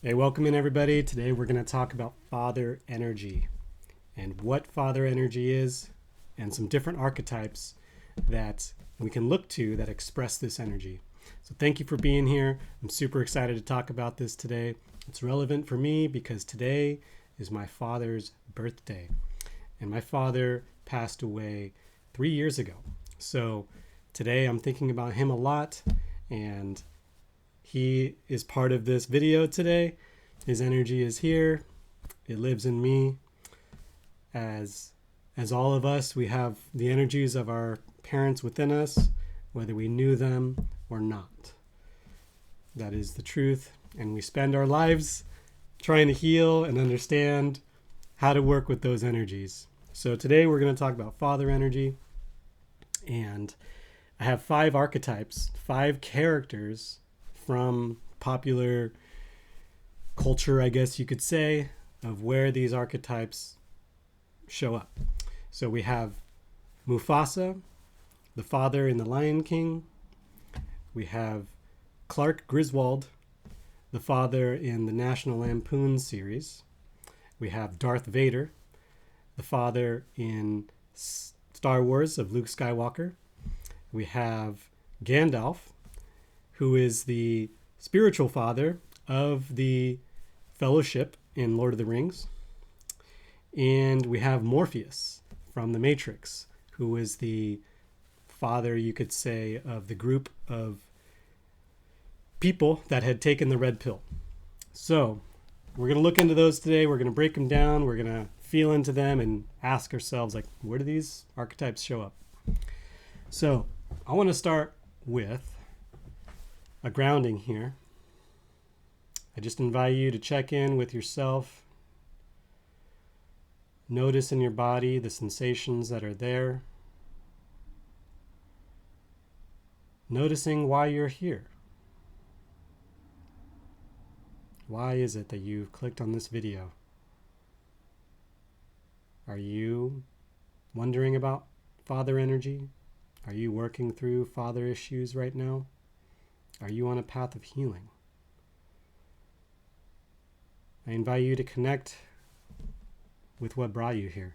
Hey, welcome in everybody. Today we're going to talk about father energy and what father energy is and some different archetypes that we can look to that express this energy. So thank you for being here. I'm super excited to talk about this today. It's relevant for me because today is my father's birthday and my father passed away 3 years ago. So today I'm thinking about him a lot, and he is part of this video today. His energy is here. It lives in me. As all of us, we have the energies of our parents within us, whether we knew them or not. That is the truth. And we spend our lives trying to heal and understand how to work with those energies. So today we're going to talk about father energy. And I have 5 archetypes, 5 characters from popular culture, I guess you could say, of where these archetypes show up. So we have Mufasa, the father in The Lion King. We have Clark Griswold, the father in the National Lampoon series. We have Darth Vader, the father in Star Wars of Luke Skywalker. We have Gandalf, who is the spiritual father of the Fellowship in Lord of the Rings. And we have Morpheus from The Matrix, who is the father, you could say, of the group of people that had taken the red pill. So we're going to look into those today. We're going to break them down. We're going to feel into them and ask ourselves, like, where do these archetypes show up? So I want to start with a grounding here. I just invite you to check in with yourself. Notice in your body the sensations that are there. Noticing why you're here. Why is it that you've clicked on this video? Are you wondering about father energy? Are you working through father issues right now? Are you on a path of healing? I invite you to connect with what brought you here.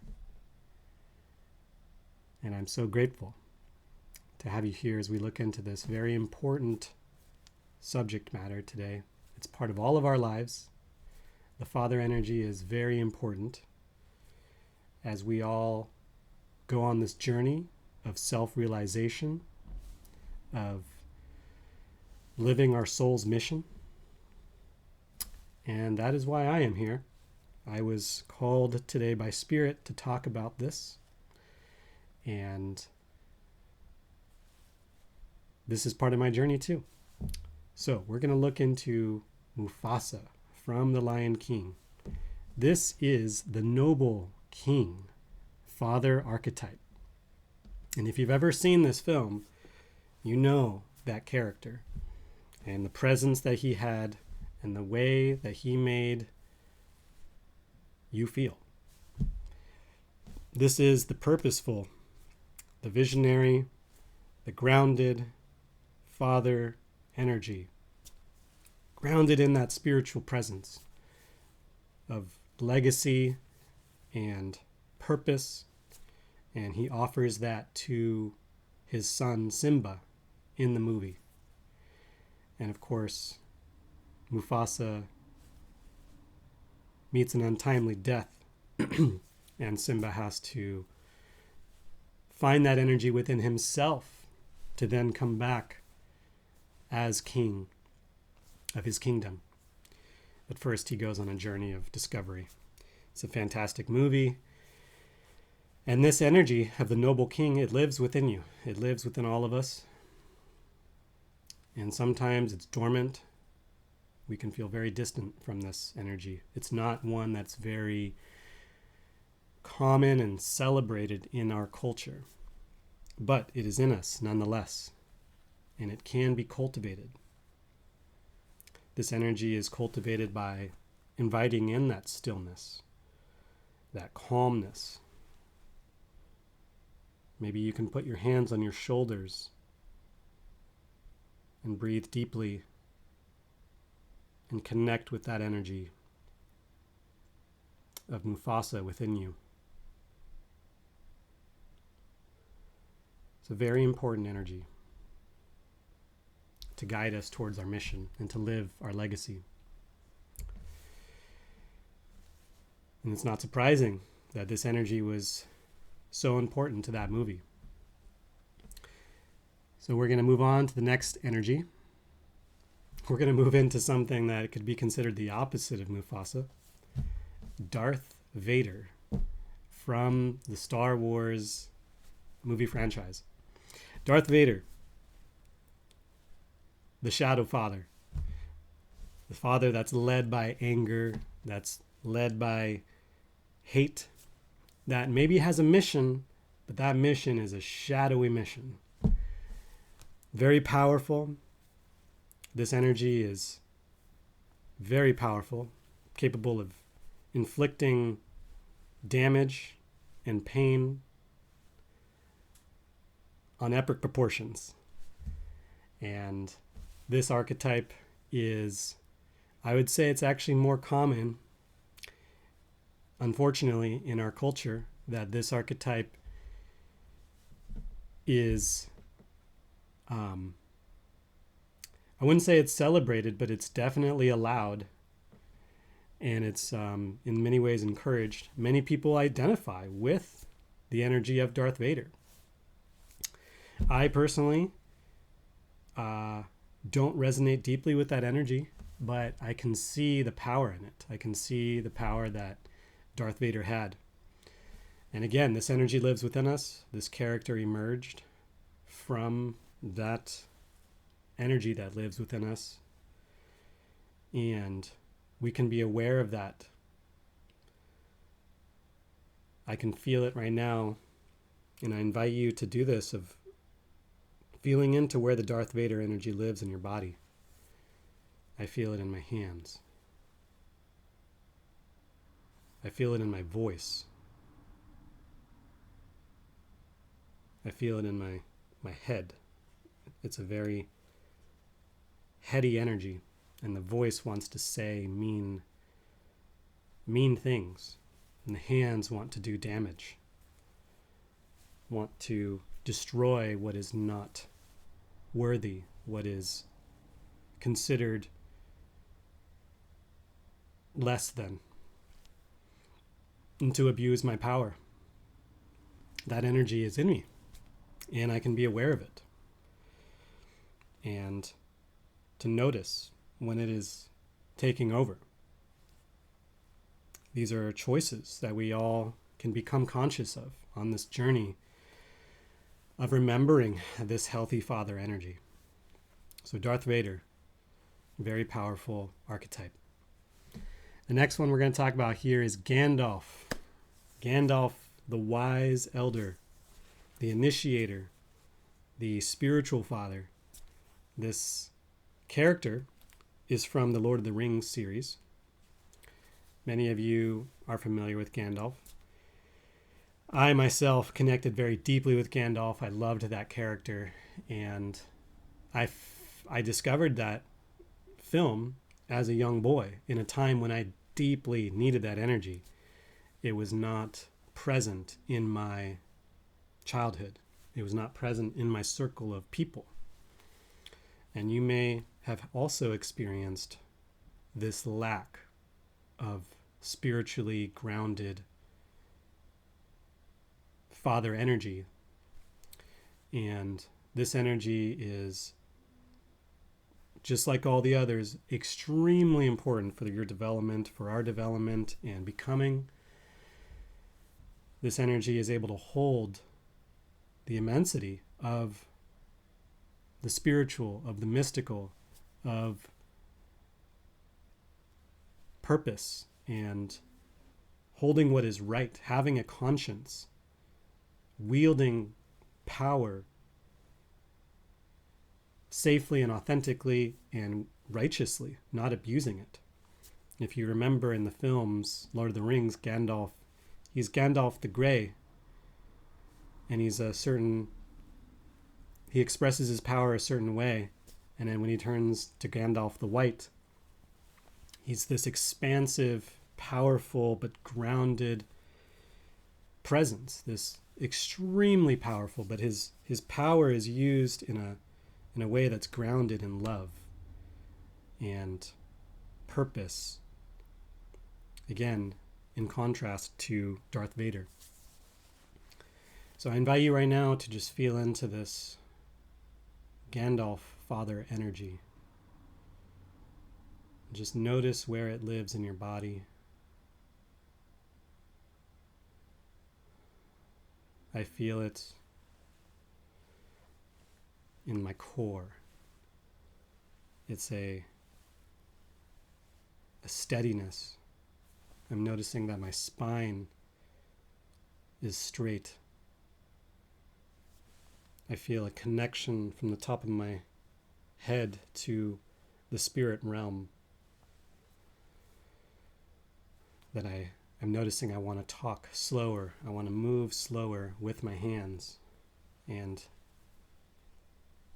And I'm so grateful to have you here as we look into this very important subject matter today. It's part of all of our lives. The father energy is very important as we all go on this journey of self-realization, of living our soul's mission. And that is why I am here. I was called today by Spirit to talk about this. And this is part of my journey too. So we're going to look into Mufasa from The Lion King. This is the noble king, father archetype. And if you've ever seen this film, you know that character and the presence that he had and the way that he made you feel. This is the purposeful, the visionary, the grounded father energy, grounded in that spiritual presence of legacy and purpose. And he offers that to his son Simba in the movie. And of course, Mufasa meets an untimely death, and Simba has to find that energy within himself to then come back as king of his kingdom. But first, he goes on a journey of discovery. It's a fantastic movie. And this energy of the noble king, it lives within you. It lives within all of us. And sometimes it's dormant. We can feel very distant from this energy. It's not one that's very common and celebrated in our culture. But it is in us nonetheless. And it can be cultivated. This energy is cultivated by inviting in that stillness, that calmness. Maybe you can put your hands on your shoulders and breathe deeply and connect with that energy of Mufasa within you. It's a very important energy to guide us towards our mission and to live our legacy. And it's not surprising that this energy was so important to that movie. So we're going to move on to the next energy. We're going to move into something that could be considered the opposite of Mufasa. Darth Vader from the Star Wars movie franchise. Darth Vader, the Shadow Father. The father that's led by anger, that's led by hate, that maybe has a mission, but that mission is a shadowy mission. Very powerful. This energy is very powerful, capable of inflicting damage and pain on epic proportions. And this archetype is, I would say it's actually more common, unfortunately, in our culture, that this archetype is, I wouldn't say it's celebrated, but it's definitely allowed. And it's in many ways encouraged. Many people identify with the energy of Darth Vader. I personally don't resonate deeply with that energy, but I can see the power in it. I can see the power that Darth Vader had. And again, this energy lives within us. This character emerged from that energy that lives within us. And we can be aware of that. I can feel it right now, and I invite you to do this, of feeling into where the Darth Vader energy lives in your body. I feel it in my hands. I feel it in my voice. I feel it in my head. It's a very heady energy, and the voice wants to say mean things, and the hands want to do damage, want to destroy what is not worthy, what is considered less than, and to abuse my power. That energy is in me, and I can be aware of it, and to notice when it is taking over. These are choices that we all can become conscious of on this journey of remembering this healthy father energy. So Darth Vader, very powerful archetype. The next one we're going to talk about here is Gandalf. Gandalf, the wise elder, the initiator, the spiritual father. This character is from the Lord of the Rings series. Many of you are familiar with Gandalf. I myself connected very deeply with Gandalf. I loved that character, and I discovered that film as a young boy in a time when I deeply needed that energy. It was not present in my childhood. It was not present in my circle of people. And you may have also experienced this lack of spiritually grounded father energy. And this energy is, just like all the others, extremely important for your development, for our development and becoming. This energy is able to hold the immensity of the spiritual, of the mystical, of purpose, and holding what is right, having a conscience, wielding power safely and authentically and righteously, not abusing it. If you remember in the films, Lord of the Rings, Gandalf, he's Gandalf the Grey, and he expresses his power a certain way, and then when he turns to Gandalf the White, He's this expansive, powerful, but grounded presence, this extremely powerful, but his power is used in a way that's grounded in love and purpose. Again, in contrast to Darth Vader. So I invite you right now to just feel into this Gandalf Father energy. Just notice where it lives in your body. I feel it in my core. It's a steadiness. I'm noticing that my spine is straight. I feel a connection from the top of my head to the spirit realm. That I'm noticing I want to talk slower. I want to move slower with my hands and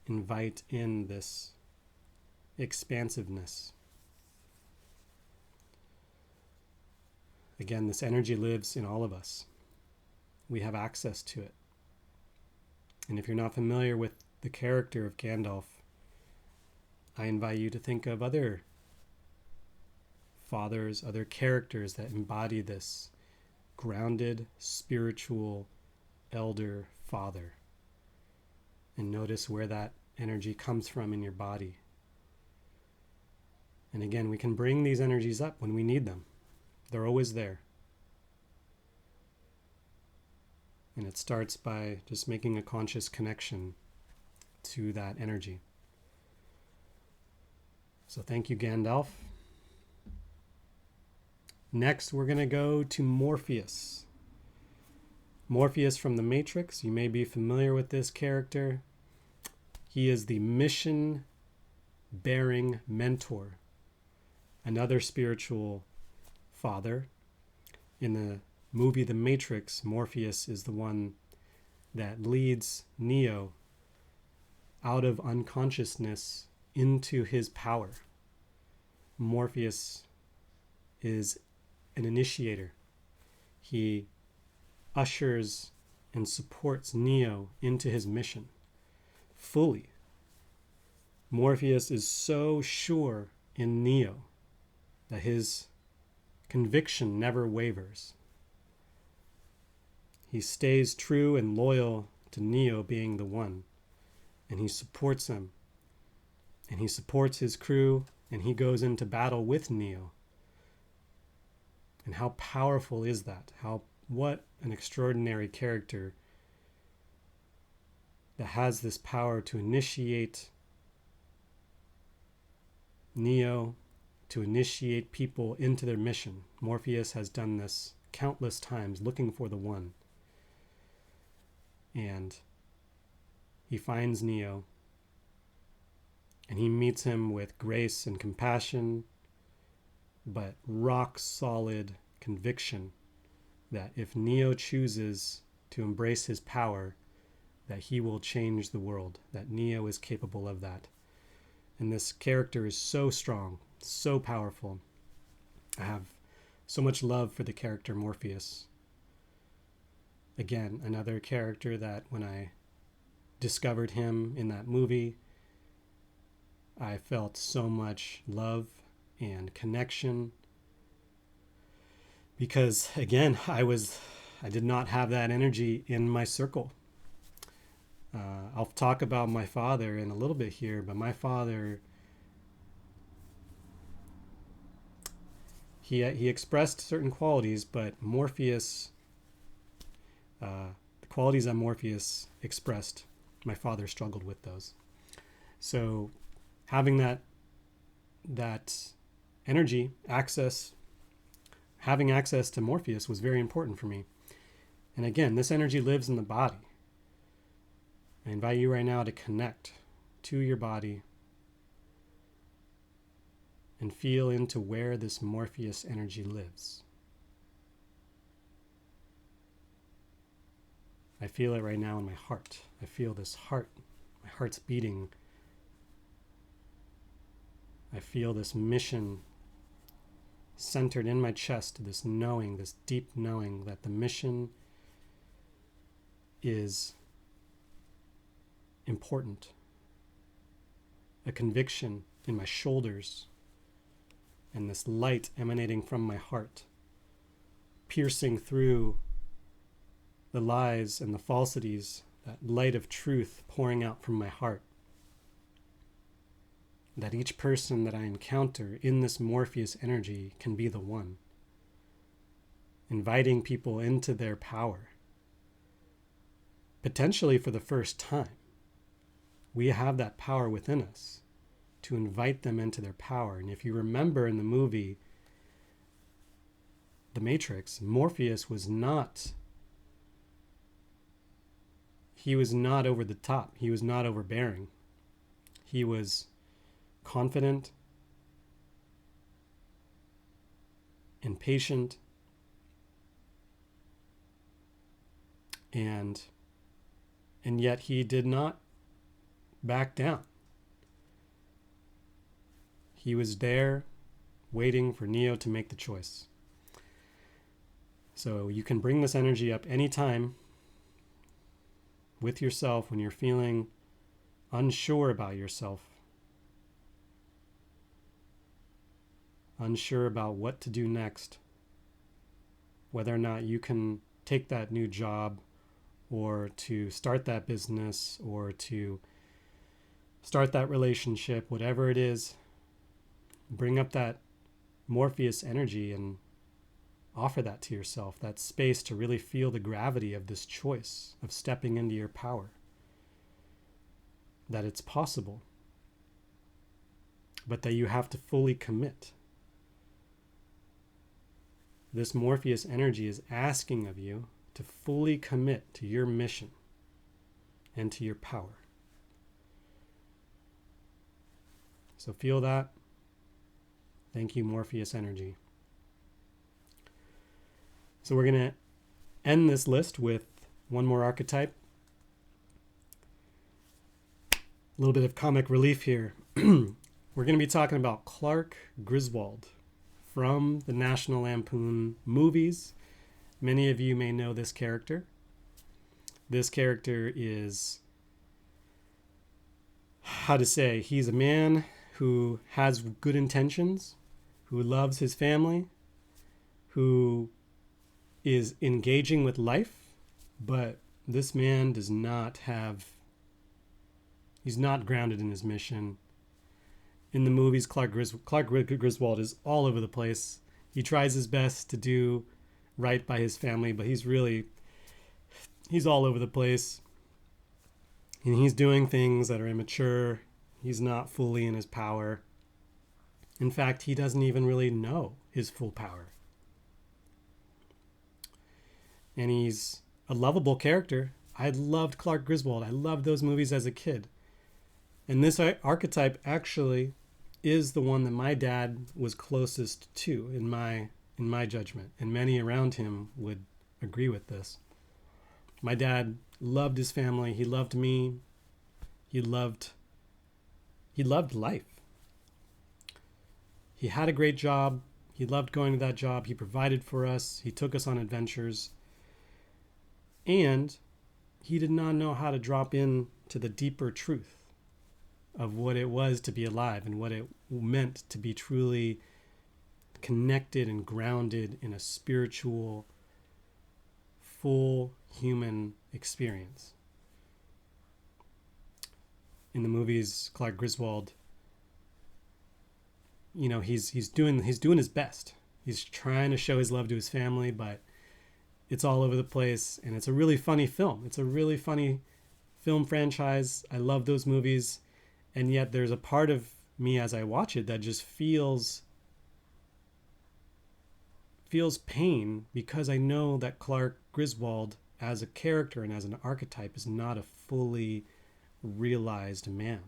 invite in this expansiveness. Again, this energy lives in all of us. We have access to it. And if you're not familiar with the character of Gandalf, I invite you to think of other fathers, other characters that embody this grounded, spiritual, elder father. And notice where that energy comes from in your body. And again, we can bring these energies up when we need them. They're always there. And it starts by just making a conscious connection to that energy. So thank you, Gandalf. Next, we're going to go to Morpheus. Morpheus from the Matrix. You may be familiar with this character. He is the mission-bearing mentor, another spiritual father. In the movie The Matrix, Morpheus is the one that leads Neo out of unconsciousness into his power. Morpheus is an initiator. He ushers and supports Neo into his mission fully. Morpheus is so sure in Neo that his conviction never wavers. He stays true and loyal to Neo being the one, and he supports him, and he supports his crew, and he goes into battle with Neo. And how powerful is that? What an extraordinary character that has this power to initiate Neo, to initiate people into their mission. Morpheus has done this countless times, looking for the one. And he finds Neo, and he meets him with grace and compassion, but rock solid conviction that if Neo chooses to embrace his power, that he will change the world, that Neo is capable of that. And this character is so strong, so powerful. I have so much love for the character Morpheus. Again, another character that when I discovered him in that movie, I felt so much love and connection because, again, I did not have that energy in my circle. I'll talk about my father in a little bit here, but my father, he expressed certain qualities, but Morpheus, the qualities that Morpheus expressed, my father struggled with those. So having that energy, having access to Morpheus was very important for me. And again, this energy lives in the body. I invite you right now to connect to your body and feel into where this Morpheus energy lives. I feel it right now in my heart. I feel this heart. My heart's beating. I feel this mission centered in my chest, this knowing, this deep knowing that the mission is important. A conviction in my shoulders, and this light emanating from my heart, piercing through the lies and the falsities, that light of truth pouring out from my heart. That each person that I encounter in this Morpheus energy can be the one, inviting people into their power, potentially for the first time. We have that power within us to invite them into their power. And if you remember in the movie The Matrix, Morpheus was not over the top. He was not overbearing. He was confident and patient, and yet he did not back down. He was there waiting for Neo to make the choice. So you can bring this energy up anytime with yourself when you're feeling unsure about yourself, unsure about what to do next, whether or not you can take that new job or to start that business or to start that relationship, whatever it is. Bring up that Morpheus energy and offer that to yourself, that space to really feel the gravity of this choice of stepping into your power. That it's possible, but that you have to fully commit. This Morpheus energy is asking of you to fully commit to your mission and to your power. So feel that. Thank you, Morpheus energy. So we're going to end this list with one more archetype. A little bit of comic relief here. We're going to be talking about Clark Griswold from the National Lampoon movies. Many of you may know this character. This character is, he's a man who has good intentions, who loves his family, who is engaging with life, but this man he's not grounded in his mission. In the movies, Clark Griswold is all over the place. He tries his best to do right by his family, but he's all over the place. And he's doing things that are immature. He's not fully in his power. In fact, he doesn't even really know his full power. And he's a lovable character. I loved Clark Griswold. I loved those movies as a kid. And this archetype actually is the one that my dad was closest to in my judgment. And many around him would agree with this. My dad loved his family. He loved me. He loved life. He had a great job. He loved going to that job. He provided for us. He took us on adventures. And he did not know how to drop in to the deeper truth of what it was to be alive and what it meant to be truly connected and grounded in a spiritual, full human experience. In the movies, Clark Griswold, he's doing his best. He's trying to show his love to his family, but it's all over the place, and it's a really funny film. It's a really funny film franchise. I love those movies, and yet there's a part of me as I watch it that just feels pain because I know that Clark Griswold as a character and as an archetype is not a fully realized man.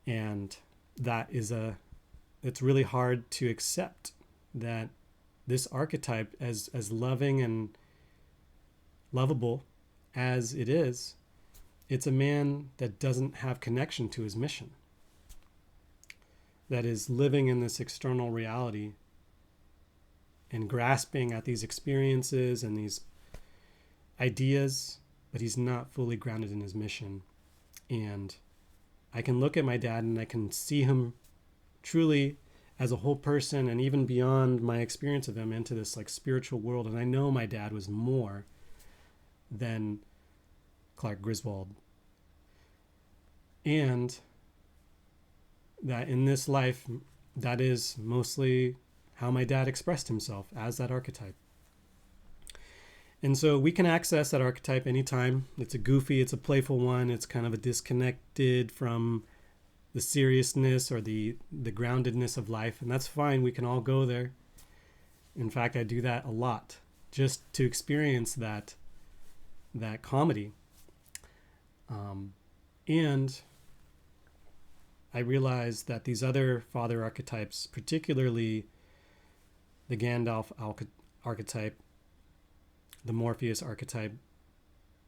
And it's really hard to accept that this archetype, as loving and lovable as it is, it's a man that doesn't have connection to his mission. that is living in this external reality and grasping at these experiences and these ideas, but he's not fully grounded in his mission. And I can look at my dad and I can see him truly as a whole person, and even beyond my experience of him, into this like spiritual world. And I know my dad was more than Clark Griswold. And that in this life, that is mostly how my dad expressed himself, as that archetype. And so we can access that archetype anytime. It's a goofy, it's a playful one. It's kind of a disconnected from the seriousness or the groundedness of life. And that's fine. We can all go there. In fact, I do that a lot just to experience that comedy. And I realized that these other father archetypes, particularly the Gandalf archetype, the Morpheus archetype,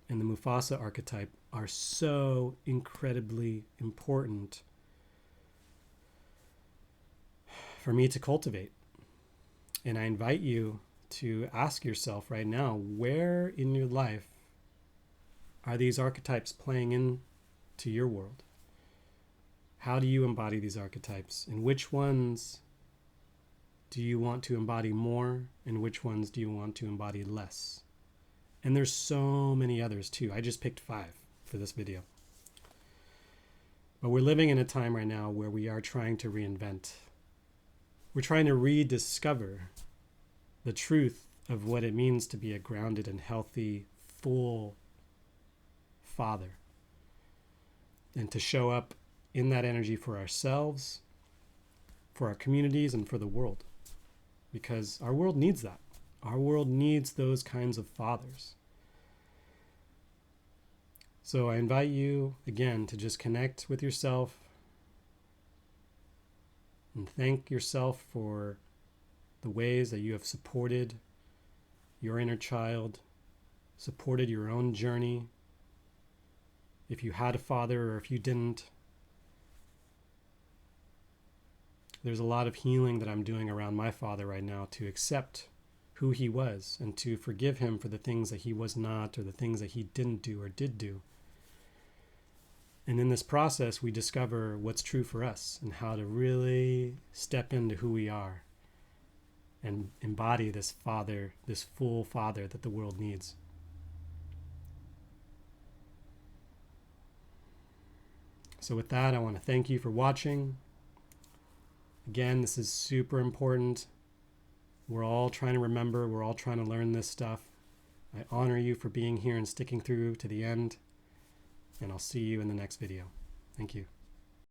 and the Mufasa archetype, are so incredibly important for me to cultivate. And I invite you to ask yourself right now, where in your life are these archetypes playing into your world? How do you embody these archetypes? And which ones do you want to embody more? And which ones do you want to embody less? And there's so many others too. I just picked 5 for this video. But we're living in a time right now where we are trying to reinvent. We're trying to rediscover the truth of what it means to be a grounded and healthy, full father. And to show up in that energy for ourselves, for our communities, and for the world. Because our world needs that. Our world needs those kinds of fathers. So I invite you, again, to just connect with yourself and thank yourself for the ways that you have supported your inner child, supported your own journey. If you had a father or if you didn't, there's a lot of healing that I'm doing around my father right now to accept who he was and to forgive him for the things that he was not, or the things that he didn't do or did do. And in this process, we discover what's true for us and how to really step into who we are and embody this father, this full father that the world needs. So with that, I want to thank you for watching. Again, this is super important. We're all trying to remember. We're all trying to learn this stuff. I honor you for being here and sticking through to the end. And I'll see you in the next video. Thank you.